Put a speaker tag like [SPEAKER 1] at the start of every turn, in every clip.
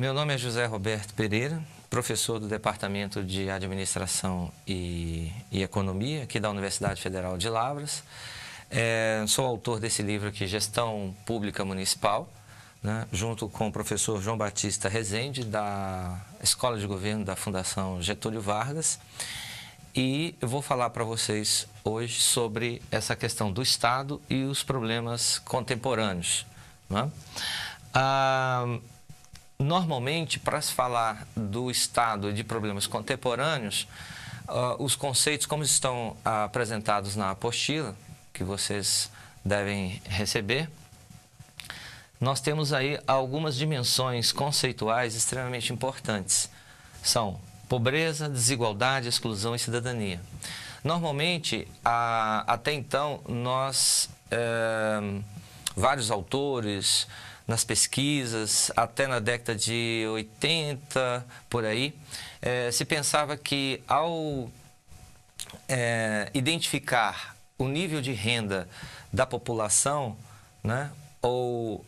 [SPEAKER 1] Meu nome é José Roberto Pereira, professor do Departamento de Administração e Economia aqui da Universidade Federal de Lavras. Sou autor desse livro aqui, Gestão Pública Municipal, né, junto com o professor João Batista Rezende, da Escola de Governo da Fundação Getúlio Vargas. E eu vou falar para vocês hoje sobre essa questão do Estado e os problemas contemporâneos, né? Normalmente, para se falar do Estado e de problemas contemporâneos, os conceitos, como estão apresentados na apostila, que vocês devem receber, nós temos aí algumas dimensões conceituais extremamente importantes. São pobreza, desigualdade, exclusão e cidadania. Normalmente, até então, vários autores, nas pesquisas, até na década de 80, por aí, se pensava que ao identificar o nível de renda da população, né, ou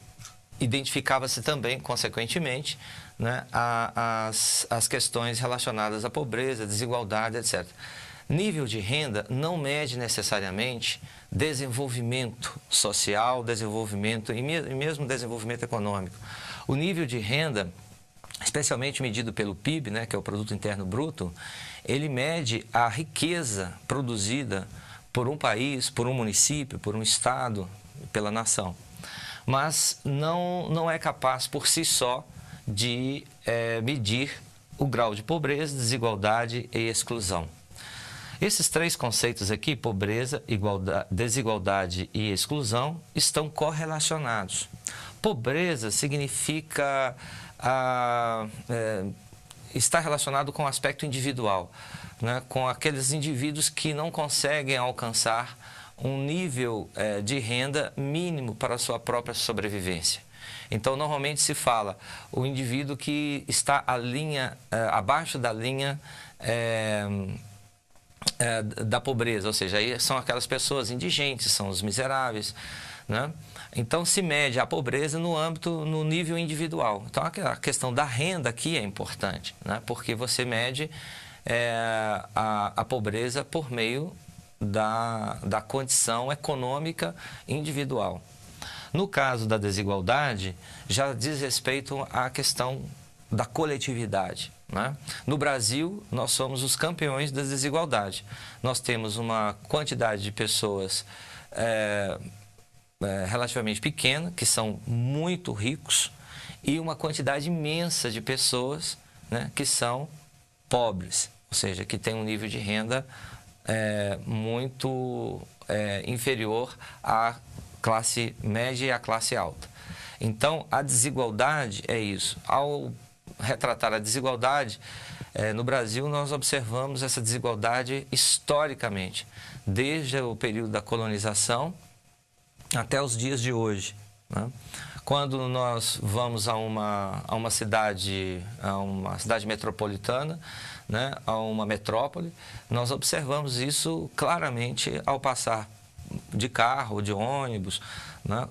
[SPEAKER 1] identificava-se também, consequentemente, né, as questões relacionadas à pobreza, desigualdade, etc. Nível de renda não mede necessariamente desenvolvimento social, desenvolvimento e mesmo desenvolvimento econômico. O nível de renda, especialmente medido pelo PIB, né, que é o Produto Interno Bruto, ele mede a riqueza produzida por um país, por um município, por um estado, pela nação. Mas não é capaz por si só de medir o grau de pobreza, desigualdade e exclusão. Esses três conceitos aqui, pobreza, desigualdade e exclusão, estão correlacionados. Pobreza significa estar relacionado com o aspecto individual, né? Com aqueles indivíduos que não conseguem alcançar um nível de renda mínimo para a sua própria sobrevivência. Então, normalmente se fala o indivíduo que está abaixo da linha da pobreza, ou seja, aí são aquelas pessoas indigentes, são os miseráveis, né? Então se mede a pobreza no nível individual. Então a questão da renda aqui é importante, né? Porque você mede a pobreza por meio da condição econômica individual. No caso da desigualdade, já diz respeito à questão da coletividade, né? No Brasil, nós somos os campeões da desigualdade. Nós temos uma quantidade de pessoas relativamente pequena, que são muito ricos, e uma quantidade imensa de pessoas, né, que são pobres, ou seja, que têm um nível de renda muito inferior à classe média e à classe alta. Então, a desigualdade é isso. Ao retratar a desigualdade, no Brasil nós observamos essa desigualdade historicamente, desde o período da colonização até os dias de hoje, né? Quando nós vamos a uma cidade metropolitana, né, a uma metrópole, nós observamos isso claramente ao passar de carro, de ônibus, né,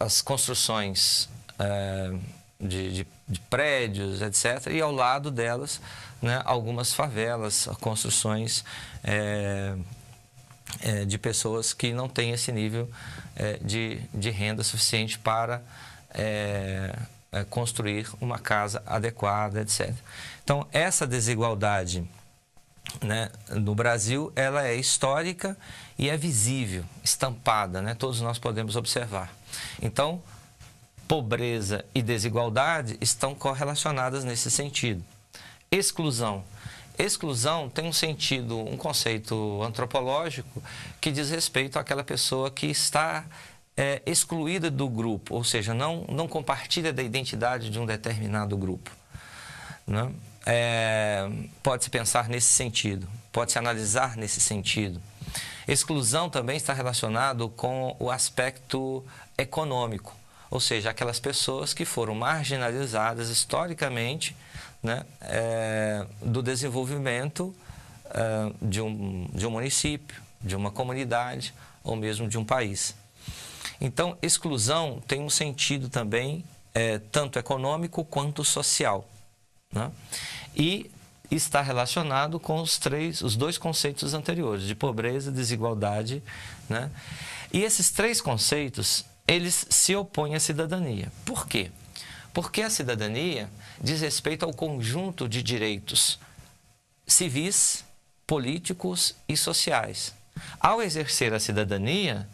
[SPEAKER 1] as construções de prédios, etc., e ao lado delas, né, algumas favelas, construções de pessoas que não têm esse nível de renda suficiente para construir uma casa adequada, etc. Então, essa desigualdade, né, no Brasil, ela é histórica e é visível, estampada, né? Todos nós podemos observar. Então, pobreza e desigualdade estão correlacionadas nesse sentido. Exclusão. Exclusão tem um sentido, um conceito antropológico que diz respeito àquela pessoa que está excluída do grupo, ou seja, não compartilha da identidade de um determinado grupo, né? Pode-se pensar nesse sentido, pode-se analisar nesse sentido. Exclusão também está relacionado com o aspecto econômico, ou seja, aquelas pessoas que foram marginalizadas historicamente, né, do desenvolvimento de um município, de uma comunidade ou mesmo de um país. Então, exclusão tem um sentido também, tanto econômico quanto social, né? E está relacionado com os dois conceitos anteriores, de pobreza e desigualdade, né? E esses três conceitos, eles se opõem à cidadania. Por quê? Porque a cidadania diz respeito ao conjunto de direitos civis, políticos e sociais. Ao exercer a cidadania,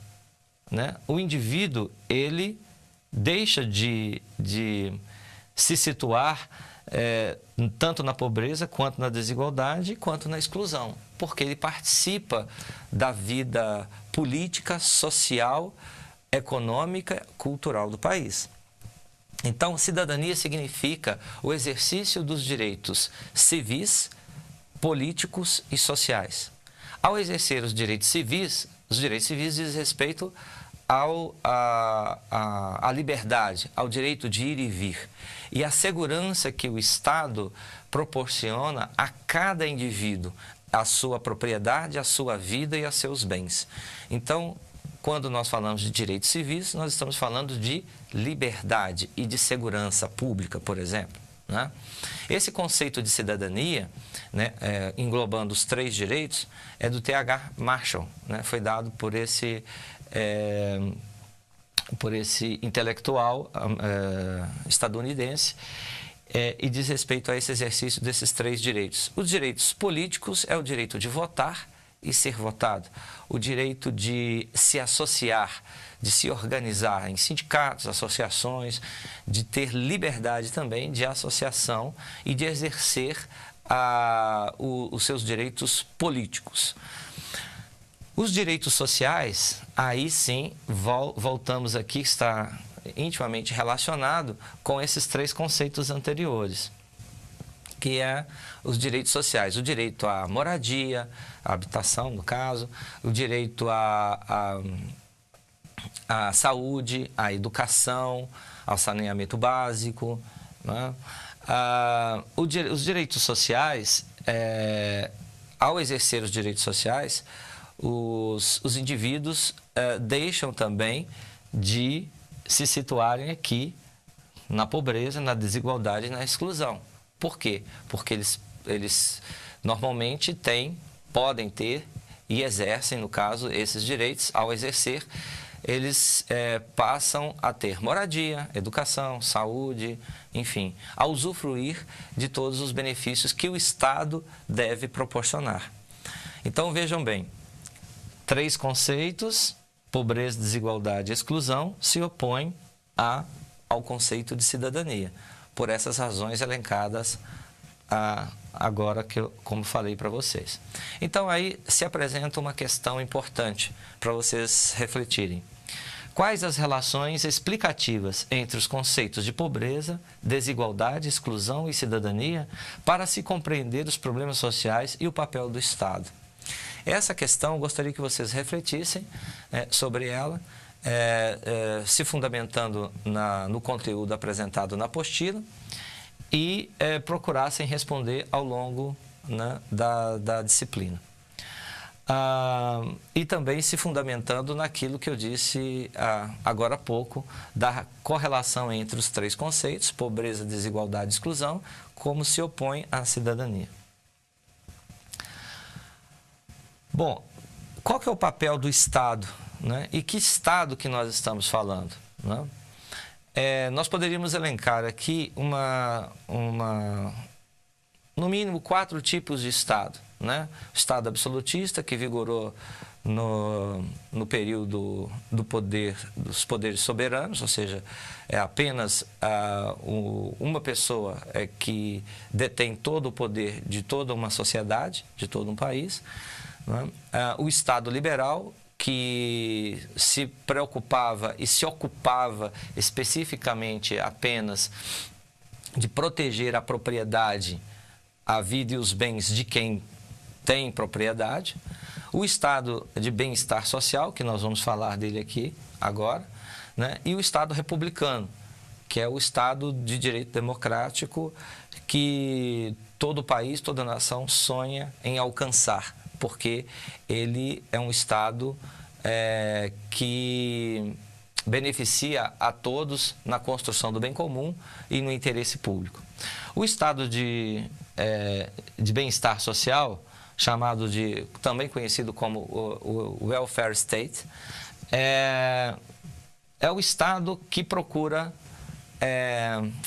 [SPEAKER 1] né, o indivíduo, ele deixa de se situar tanto na pobreza, quanto na desigualdade, quanto na exclusão, porque ele participa da vida política, social, econômica, cultural do país. Então, cidadania significa o exercício dos direitos civis, políticos e sociais. Ao exercer os direitos civis dizem respeito à liberdade, ao direito de ir e vir e à segurança que o Estado proporciona a cada indivíduo, a sua propriedade, a sua vida e a seus bens. Então, quando nós falamos de direitos civis, nós estamos falando de liberdade e de segurança pública, por exemplo, né? Esse conceito de cidadania, né, englobando os três direitos, é do T.H. Marshall, né? Foi dado por esse intelectual estadunidense, e diz respeito a esse exercício desses três direitos. Os direitos políticos é o direito de votar e ser votado, o direito de se associar, de se organizar em sindicatos, associações, de ter liberdade também de associação e de exercer os seus direitos políticos. Os direitos sociais, aí sim, voltamos aqui, está intimamente relacionado com esses três conceitos anteriores, que é os direitos sociais, o direito à moradia, à habitação, no caso, o direito à saúde, à educação, ao saneamento básico, né? Os direitos sociais, ao exercer os direitos sociais, os indivíduos deixam também de se situarem aqui na pobreza, na desigualdade e na exclusão. Por quê? Porque eles normalmente podem ter e exercem, no caso, esses direitos. Ao exercer, eles passam a ter moradia, educação, saúde, enfim, a usufruir de todos os benefícios que o Estado deve proporcionar. Então, vejam bem, três conceitos, pobreza, desigualdade e exclusão, se opõem ao conceito de cidadania, por essas razões elencadas agora, como falei para vocês. Então, aí se apresenta uma questão importante para vocês refletirem. Quais as relações explicativas entre os conceitos de pobreza, desigualdade, exclusão e cidadania para se compreender os problemas sociais e o papel do Estado? Essa questão, eu gostaria que vocês refletissem sobre ela, se fundamentando no conteúdo apresentado na apostila e procurassem responder ao longo, né, da disciplina. E também se fundamentando naquilo que eu disse agora há pouco, da correlação entre os três conceitos, pobreza, desigualdade e exclusão, como se opõe à cidadania. Bom, qual que é o papel do Estado, né? E que Estado que nós estamos falando, né? Nós poderíamos elencar aqui no mínimo 4 tipos de Estado, né? O Estado absolutista, que vigorou no período dos poderes soberanos, ou seja, é apenas uma pessoa que detém todo o poder de toda uma sociedade, de todo um país, né? O Estado liberal, que se preocupava e se ocupava especificamente apenas de proteger a propriedade, a vida e os bens de quem tem propriedade. O Estado de bem-estar social, que nós vamos falar dele aqui agora, né? E o Estado republicano, que é o Estado de direito democrático que todo país, toda nação sonha em alcançar, porque ele é um Estado que beneficia a todos na construção do bem comum e no interesse público. O estado de bem-estar social, também conhecido como o welfare state, é o estado que procura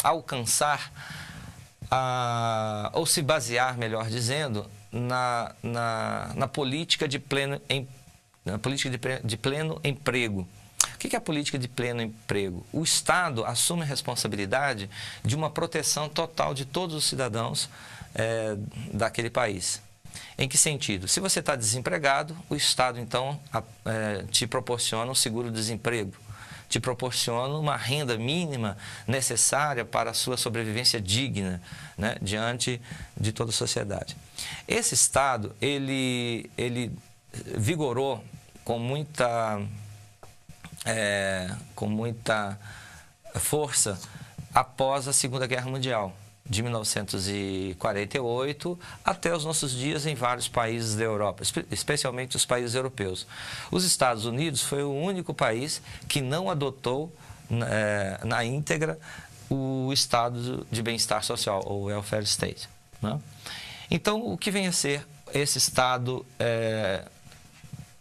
[SPEAKER 1] alcançar, ou se basear, melhor dizendo, na política de pleno emprego. O que é a política de pleno emprego? O Estado assume a responsabilidade de uma proteção total de todos os cidadãos daquele país. Em que sentido? Se você está desempregado, o Estado, então, te proporciona um seguro-desemprego, te proporciona uma renda mínima necessária para a sua sobrevivência digna, né, diante de toda a sociedade. Esse Estado, ele vigorou com muita força após a Segunda Guerra Mundial, de 1948 até os nossos dias em vários países da Europa, especialmente os países europeus. Os Estados Unidos foi o único país que não adotou na íntegra o estado de bem-estar social, ou welfare state, né? Então, o que vem a ser esse estado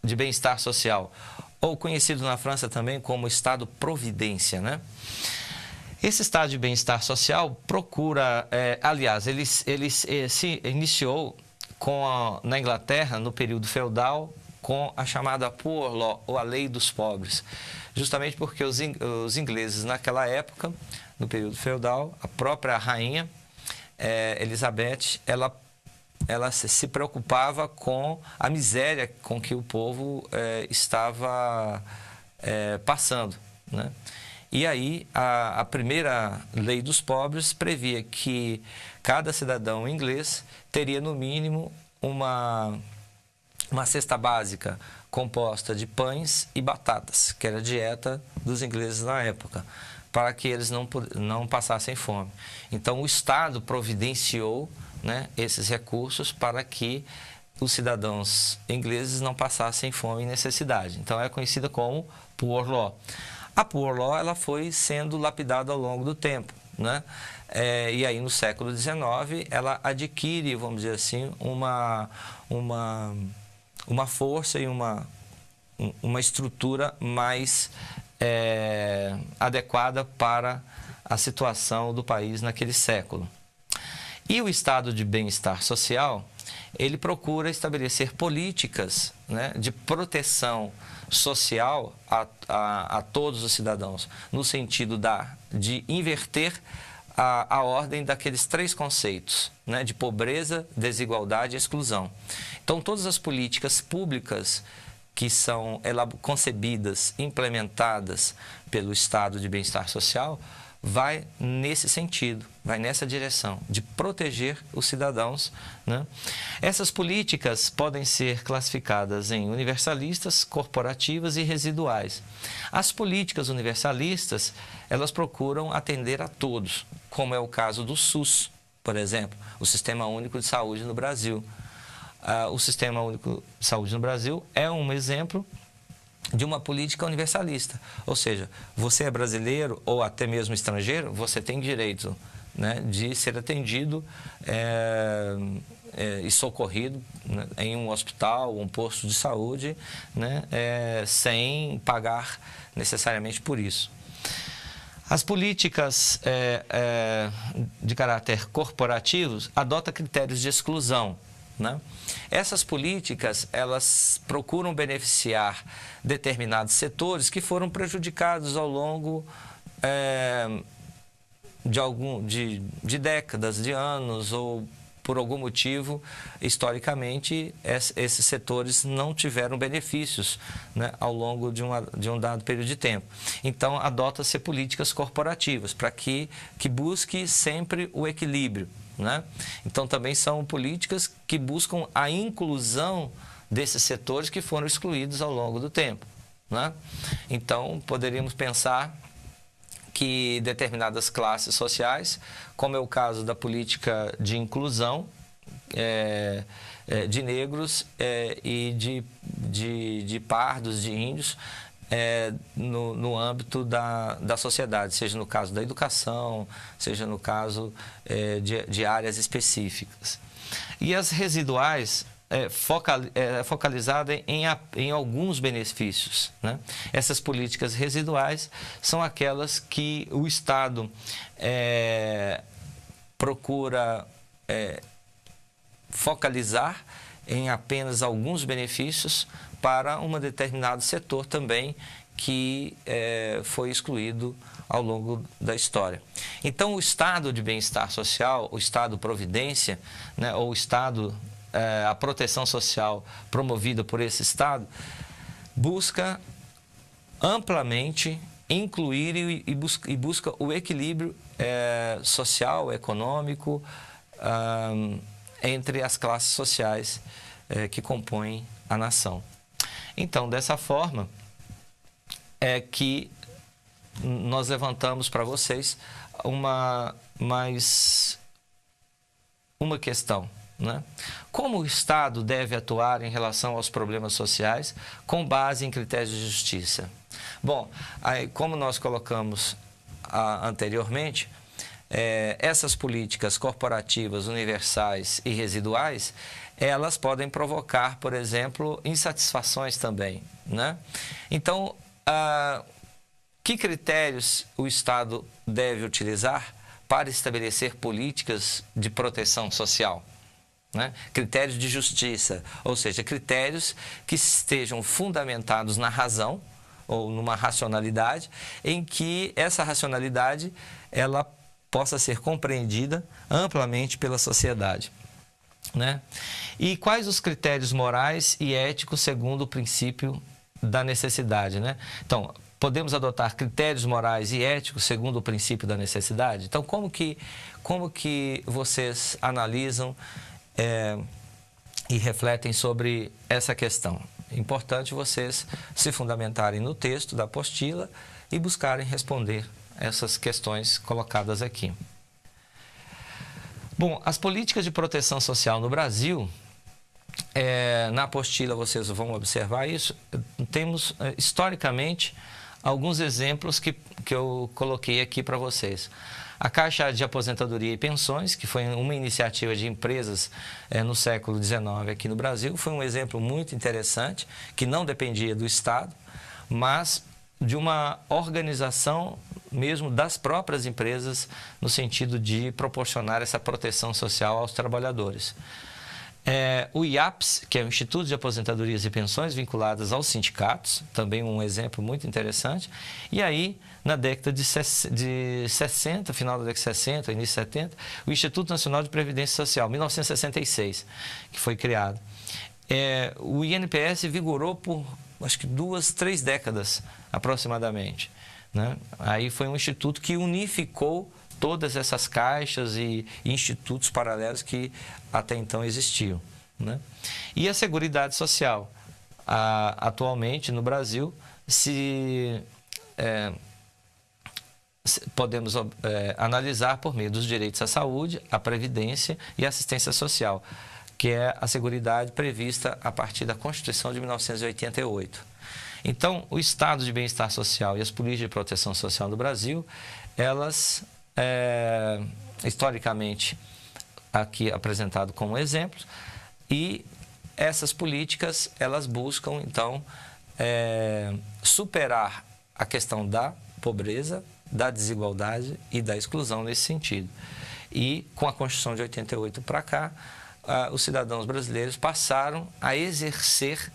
[SPEAKER 1] de bem-estar social, ou conhecido na França também como Estado-providência, né? Esse estado de bem-estar social procura, aliás, ele se iniciou na Inglaterra, no período feudal, com a chamada Poor Law, ou a Lei dos Pobres, justamente porque os ingleses, naquela época, no período feudal, a própria rainha Elizabeth, ela se preocupava com a miséria com que o povo estava passando, né? E aí, a primeira lei dos pobres previa que cada cidadão inglês teria, no mínimo, uma cesta básica composta de pães e batatas, que era a dieta dos ingleses na época, para que eles não passassem fome. Então, o Estado providenciou, né, esses recursos para que os cidadãos ingleses não passassem fome e necessidade. Então, é conhecida como Poor Law. A Poor Law, ela foi sendo lapidada ao longo do tempo, né? E aí, no século XIX, ela adquire, vamos dizer assim, uma força e uma estrutura mais adequada para a situação do país naquele século. E o estado de bem-estar social, ele procura estabelecer políticas, né, de proteção social a todos os cidadãos, no sentido de inverter a ordem daqueles três conceitos, né, de pobreza, desigualdade e exclusão. Então, todas as políticas públicas que são concebidas, implementadas pelo estado de bem-estar social, vai nesse sentido, vai nessa direção, de proteger os cidadãos, né? Essas políticas podem ser classificadas em universalistas, corporativas e residuais. As políticas universalistas, elas procuram atender a todos, como é o caso do SUS, por exemplo, o Sistema Único de Saúde no Brasil. O Sistema Único de Saúde no Brasil é um exemplo de uma política universalista, ou seja, você é brasileiro ou até mesmo estrangeiro, você tem direito, né, de ser atendido e socorrido, né, em um hospital, um posto de saúde, né, sem pagar necessariamente por isso. As políticas de caráter corporativo adotam critérios de exclusão, né? Essas políticas, elas procuram beneficiar determinados setores que foram prejudicados ao longo de décadas, de anos, ou por algum motivo, historicamente, esses setores não tiveram benefícios, né, ao longo de um dado período de tempo. Então, adota-se políticas corporativas para que busque sempre o equilíbrio, né? Então, também são políticas que buscam a inclusão desses setores que foram excluídos ao longo do tempo, né? Então, poderíamos pensar que determinadas classes sociais, como é o caso da política de inclusão de negros e de pardos, de índios, no âmbito da sociedade, seja no caso da educação, seja no caso de áreas específicas. E as residuais focalizada em alguns benefícios, né? Essas políticas residuais são aquelas que o Estado procura focalizar em apenas alguns benefícios para um determinado setor também que foi excluído ao longo da história. Então, o estado de bem-estar social, o estado providência, né, ou o estado, a proteção social promovida por esse estado, busca amplamente incluir e busca o equilíbrio social, econômico, entre as classes sociais que compõem a nação. Então, dessa forma, é que nós levantamos para vocês uma questão, né? Como o Estado deve atuar em relação aos problemas sociais com base em critérios de justiça? Bom, aí, como nós colocamos anteriormente, essas políticas corporativas universais e residuais, elas podem provocar, por exemplo, insatisfações também, né? Então, que critérios o Estado deve utilizar para estabelecer políticas de proteção social, né? Critérios de justiça, ou seja, critérios que estejam fundamentados na razão ou numa racionalidade, em que essa racionalidade ela possa ser compreendida amplamente pela sociedade, né? E quais os critérios morais e éticos segundo o princípio da necessidade, né? Então, podemos adotar critérios morais e éticos segundo o princípio da necessidade? Então, como que vocês analisam e refletem sobre essa questão? É importante vocês se fundamentarem no texto da apostila e buscarem responder essas questões colocadas aqui. Bom, as políticas de proteção social no Brasil, na apostila vocês vão observar isso, temos historicamente alguns exemplos que eu coloquei aqui para vocês. A Caixa de Aposentadoria e Pensões, que foi uma iniciativa de empresas no século XIX aqui no Brasil, foi um exemplo muito interessante, que não dependia do Estado, mas de uma organização mesmo das próprias empresas, no sentido de proporcionar essa proteção social aos trabalhadores. O IAPS, que é o Instituto de Aposentadorias e Pensões vinculadas aos sindicatos, também um exemplo muito interessante. E aí, na década de 60, final da década de 60, início de 70, o Instituto Nacional de Previdência Social, 1966, que foi criado. O INPS vigorou por, acho que 2, 3 décadas, aproximadamente, né? Aí foi um instituto que unificou todas essas caixas e institutos paralelos que até então existiam, né? E a Seguridade Social, atualmente no Brasil, podemos analisar por meio dos direitos à saúde, à previdência e à assistência social, que é a Seguridade prevista a partir da Constituição de 1988. Então, o estado de bem-estar social e as políticas de proteção social do Brasil, elas, historicamente, aqui apresentado como exemplos, e essas políticas, elas buscam, então, superar a questão da pobreza, da desigualdade e da exclusão nesse sentido. E, com a Constituição de 88 para cá, os cidadãos brasileiros passaram a exercer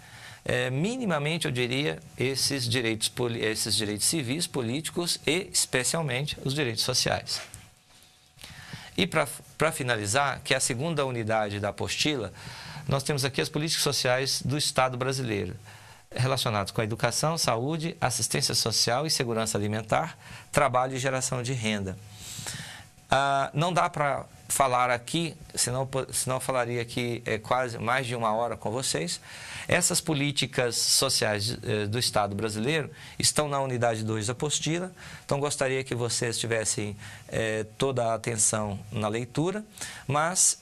[SPEAKER 1] minimamente, eu diria, esses direitos civis, políticos e, especialmente, os direitos sociais. E, para finalizar, que é a segunda unidade da apostila, nós temos aqui as políticas sociais do Estado brasileiro, relacionadas com a educação, saúde, assistência social e segurança alimentar, trabalho e geração de renda. Não dá para falar aqui, senão eu falaria aqui quase mais de 1 hora com vocês. Essas políticas sociais do Estado brasileiro estão na unidade 2 da apostila, então gostaria que vocês tivessem toda a atenção na leitura, mas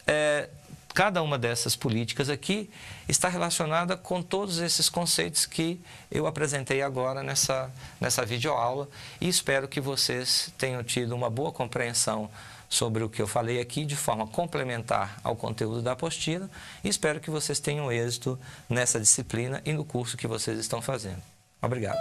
[SPEAKER 1] cada uma dessas políticas aqui está relacionada com todos esses conceitos que eu apresentei agora nessa videoaula, e espero que vocês tenham tido uma boa compreensão sobre o que eu falei aqui de forma complementar ao conteúdo da apostila, e espero que vocês tenham êxito nessa disciplina e no curso que vocês estão fazendo. Obrigado.